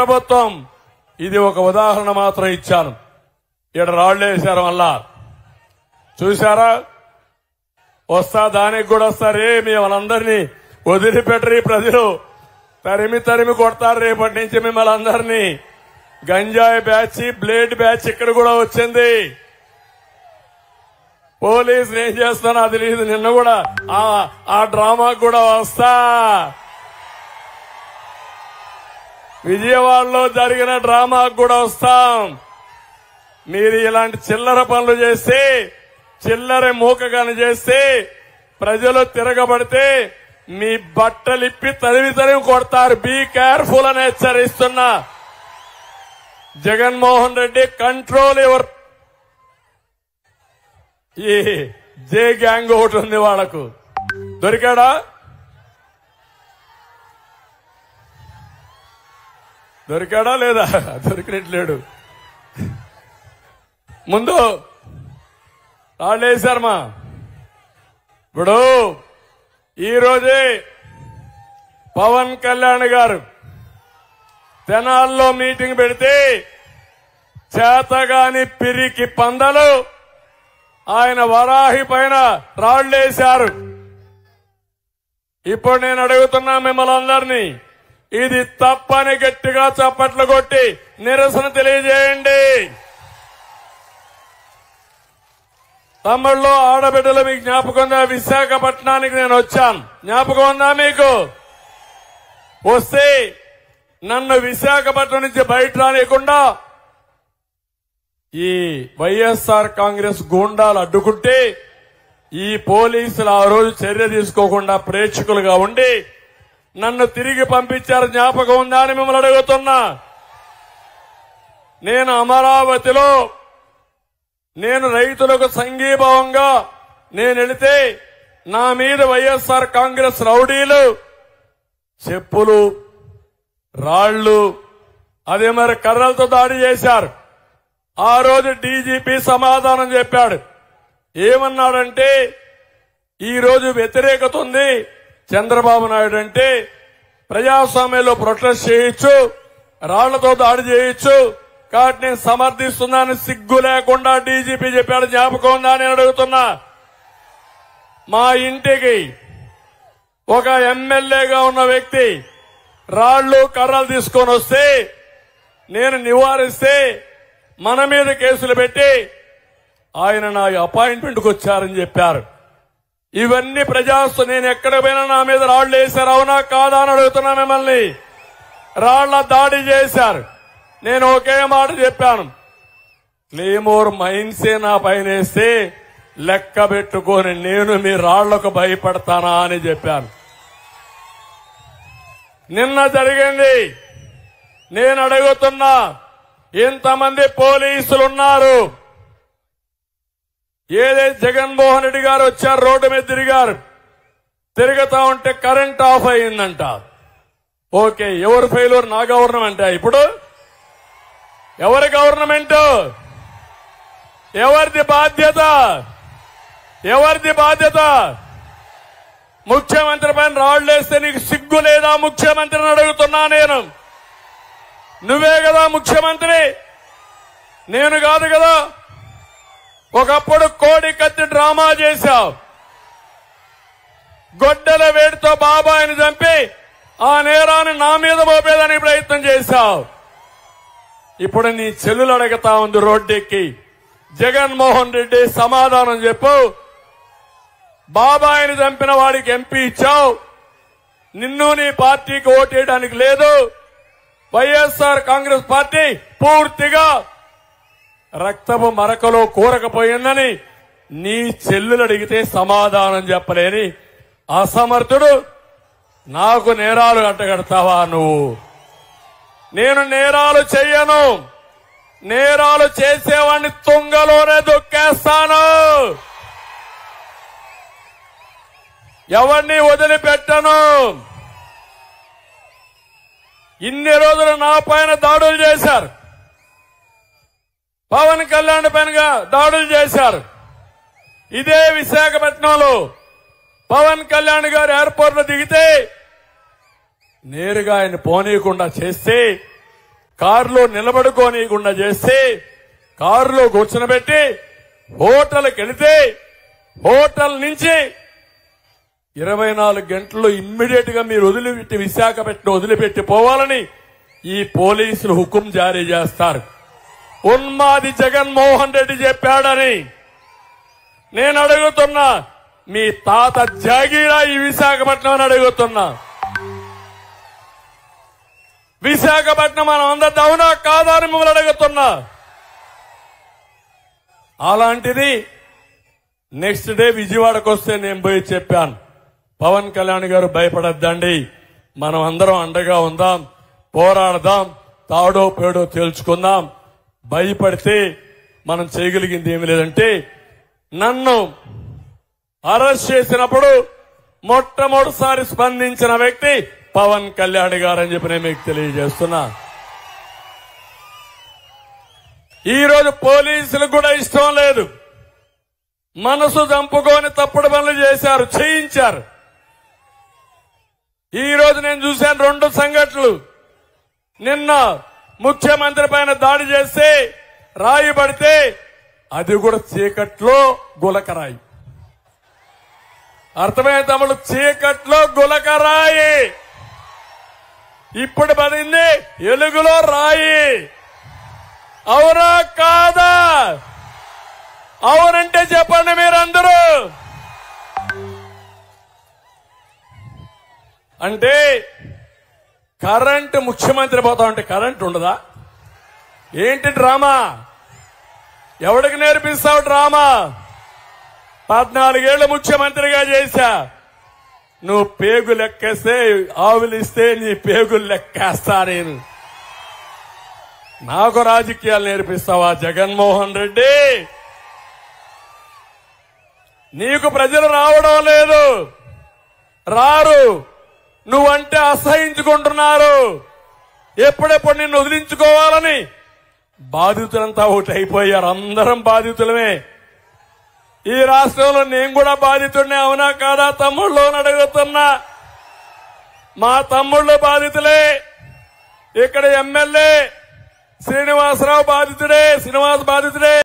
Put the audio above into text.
ప్రభుత్వం. ఇది ఒక ఉదాహరణ మాత్రం ఇచ్చాను. ఇక్కడ రాళ్లు వేశారు. మళ్ళా చూశారా? వస్తా దానికి కూడా వస్తారే. మిమ్మల్ని వదిలిపెట్టరు ప్రజలు. తరిమి కొడతారు. రేపటి నుంచి మిమ్మల్ని అందరినీ. గంజాయి బ్యాచ్, బ్లేడ్ బ్యాచ్ ఇక్కడ కూడా వచ్చింది. పోలీసులు ఏం చేస్తానో అది లేదు. నిన్న కూడా ఆ డ్రామాకు కూడా వస్తా. విజయవాడలో జరిగిన డ్రామాకు కూడా వస్తాం. మీరు ఇలాంటి చిల్లర పనులు చేస్తే, చిల్లర మూకగాని చేస్తే, ప్రజలు తిరగబడితే మీ బట్టలిప్పి తరిమి కొడతారు. బీ కేర్ఫుల్ అని హెచ్చరిస్తున్నా. Jaganmohan Reddy control your. ఈ జే గ్యాంగ్ ఒకటి ఉంది వాళ్లకు. దొరికాడా? లేదా? దొరికినట్లేడు. ముందు రాళ్ళేశారమ్మా. ఇప్పుడు ఈరోజే పవన్ కళ్యాణ్ గారు తెనాల్లో మీటింగ్ పెడితే చేతగాని పిరికి పందలు ఆయన వరాహి పైన రాళ్లేశారు. ఇప్పుడు నేను అడుగుతున్నా మిమ్మల్ని అందరినీ, ఇది తప్పని గట్టిగా చప్పట్లు కొట్టి నిరసన తెలియజేయండి. తమ్ముళ్ళు, ఆడబిడ్డలు, మీకు జ్ఞాపకం ఉందా? విశాఖపట్నానికి నేను వచ్చాను. జ్ఞాపకం ఉందా మీకు? వస్తే నన్ను విశాఖపట్నం నుంచి బయట రానియకుండా ఈ వైఎస్ఆర్ కాంగ్రెస్ గూండాలు అడ్డుకుంటే ఈ పోలీసులు ఆ రోజు చర్య తీసుకోకుండా ప్రేక్షకులుగా ఉండి నన్ను తిరిగి పంపించారు. జ్ఞాపకం ఉందా అని మిమ్మల్ని అడుగుతున్నా. నేను అమరావతిలో నేను రైతులకు సంఘీభావంగా నేను వెళితే నా మీద వైఎస్ఆర్ కాంగ్రెస్ రౌడీలు చెప్పులు, రాళ్లు, అదే మరి కర్రలతో దాడి చేశారు. ఆ రోజు డీజీపీ సమాధానం చెప్పాడు. ఏమన్నాడంటే, ఈ రోజు వ్యతిరేకత ఉంది. చంద్రబాబు నాయుడు అంటే ప్రజాస్వామ్యంలో ప్రొటెస్ట్ చేయొచ్చు, రాళ్లతో దాడి చేయొచ్చు, కాబట్టి నేను సమర్థిస్తున్నాను. సిగ్గు లేకుండా డీజీపీ చెప్పాడు. జ్ఞాపకం ఉందా నేను అడుగుతున్నా. మా ఇంటికి ఒక ఎమ్మెల్యేగా ఉన్న వ్యక్తి రాళ్లు, కర్రలు తీసుకొని వస్తే నేను నివారిస్తే మన మీద కేసులు పెట్టి ఆయన నా అపాయింట్మెంట్కి వచ్చారని చెప్పారు. ఇవన్నీ నేను ఎక్కడ పోయినా నా మీద రాళ్లు వేశారు. అవునా కాదా అని అడుగుతున్నా మిమ్మల్ని. రాళ్ల దాడి చేశారు. నేను ఒకే మాట చెప్పాను, క్లేమోర్ మైన్సే నా పైన వేస్తే లెక్క పెట్టుకొని నేను మీ రాళ్లకు భయపడతానా అని చెప్పాను. నిన్న జరిగింది. నేను అడుగుతున్నా, ఇంతమంది పోలీసులున్నారు. ఏదైతే జగన్మోహన్ రెడ్డి గారు వచ్చారు, రోడ్డు మీద తిరుగుతా ఉంటే కరెంట్ ఆఫ్ అయిందంట. ఓకే, ఎవరు ఫెయిల్యూర్? నా గవర్నమెంట్. ఇప్పుడు ఎవరి గవర్నమెంట్? ఎవరిది బాధ్యత? ముఖ్యమంత్రి పైన రాళ్లేస్తే నీకు సిగ్గు లేదా? ముఖ్యమంత్రిని అడుగుతున్నా నేను. నువ్వే కదా ముఖ్యమంత్రి, నేను కాదు కదా. ఒకప్పుడు కోడి కత్తి డ్రామా చేశావు. గొడ్డల వేడితో బాబాయిని చంపి ఆ నేరాన్ని నా మీద మోపేదానికి ప్రయత్నం చేశావు. ఇప్పుడు నీ చెల్లెలు అడుగుతా ఉంది రోడ్డెక్కి, జగన్మోహన్ రెడ్డి సమాధానం చెప్పు. బాబాయిని చంపిన వాడికి ఎంపీ ఇచ్చావు, నిన్ను నీ పార్టీకి ఓటేయడానికి లేదు. వైఎస్ఆర్ కాంగ్రెస్ పార్టీ పూర్తిగా రక్తపు మరకలో కూరకపోయిందని నీ చెల్లెలు అడిగితే సమాధానం చెప్పలేని అసమర్థుడు నాకు నేరాలు అడ్డగడతావా నువ్వు? నేను నేరాలు చెయ్యను. నేరాలు చేసేవాడిని తుంగలోనే దొక్కేస్తాను. ఎవరిని వదిలిపెట్టను. ఇన్ని రోజులు నా పైన దాడులు చేశారు, పవన్ కళ్యాణ్ పైన దాడులు చేశారు. ఇదే విశాఖపట్నంలో పవన్ కళ్యాణ్ గారు ఎయిర్పోర్ట్ లో దిగితే నేరుగా ఆయన పోనీయకుండా చేస్తే కారులో నిలబడుకోనీయకుండా చేస్తే కారులో కూర్చునబెట్టి హోటల్కి వెళితే హోటల్ నుంచి 24 గంటల్లో ఇమ్మీడియట్ గా మీరు వదిలిపెట్టి విశాఖపట్నం వదిలిపెట్టి పోవాలని ఈ పోలీసులు హుకుం జారీ చేస్తారు. ఉన్మాది జగన్మోహన్ రెడ్డి చెప్పాడని నేను అడుగుతున్నా, మీ తాత జాగీరా ఈ విశాఖపట్నం అని అడుగుతున్నా. విశాఖపట్నం మనం అందరిది అవునా కాదా అని మిమ్మల్ని అడుగుతున్నా. అలాంటిది నెక్స్ట్ డే విజయవాడకు వస్తే నేను పోయి చెప్పాను, పవన్ కళ్యాణ్ గారు భయపడద్దండి, మనం అందరం అండగా ఉందాం, పోరాడదాం, తాడో పేడో తేల్చుకుందాం, భయపడితే మనం చేయగలిగింది ఏమి లేదంటే నన్ను అరెస్ట్ చేసినప్పుడు మొట్టమొదటిసారి స్పందించిన వ్యక్తి పవన్ కళ్యాణ్ గారని చెప్పి నేను మీకు తెలియజేస్తున్నా. ఈరోజు పోలీసులకు కూడా ఇష్టం లేదు, మనసు చంపుకొని తప్పుడు పనులు చేశారు, చేయించారు. ఈ రోజు నేను చూశాను 2 సంఘటనలు. నిన్న ముఖ్యమంత్రి పైన దాడి చేస్తే రాయి పడితే అది కూడా చీకట్లో గులకరాయి. అర్థమైన తమ్ముడు, చీకట్లో గులకరాయి. ఇప్పుడు పడింది ఎలుగులో రాయి. అవునా కాదా? అవునంటే చెప్పండి మీరందరూ. అంటే కరెంటు ముఖ్యమంత్రి పోతా ఉంటే కరెంటు ఉండదా? ఏంటి డ్రామా? ఎవడికి నేర్పిస్తావు డ్రామా? 14 ఏళ్లు ముఖ్యమంత్రిగా చేశా. నువ్వు పేగు లెక్కేస్తే ఆవులిస్తే నీ పేగులు లెక్కేస్తా నేను. నాకు రాజకీయాలు నేర్పిస్తావా జగన్మోహన్ రెడ్డి? నీకు ప్రజలు రావడం లేదు, రారు. నువ్వంటే అసహించుకుంటున్నారు. ఎప్పుడెప్పుడు నిన్ను వదిలించుకోవాలని బాధితులంతా ఒకటి అయిపోయారు. అందరం బాధితులమే. ఈ రాష్ట్రంలో నేను కూడా బాధితుడినే, అవునా కాదా తమ్ముళ్ళు అని అడుగుతున్నా. మా తమ్ముళ్ళు బాధితులే. ఇక్కడ ఎమ్మెల్యే శ్రీనివాసరావు బాధితుడే, శ్రీనివాస్ బాధితుడే.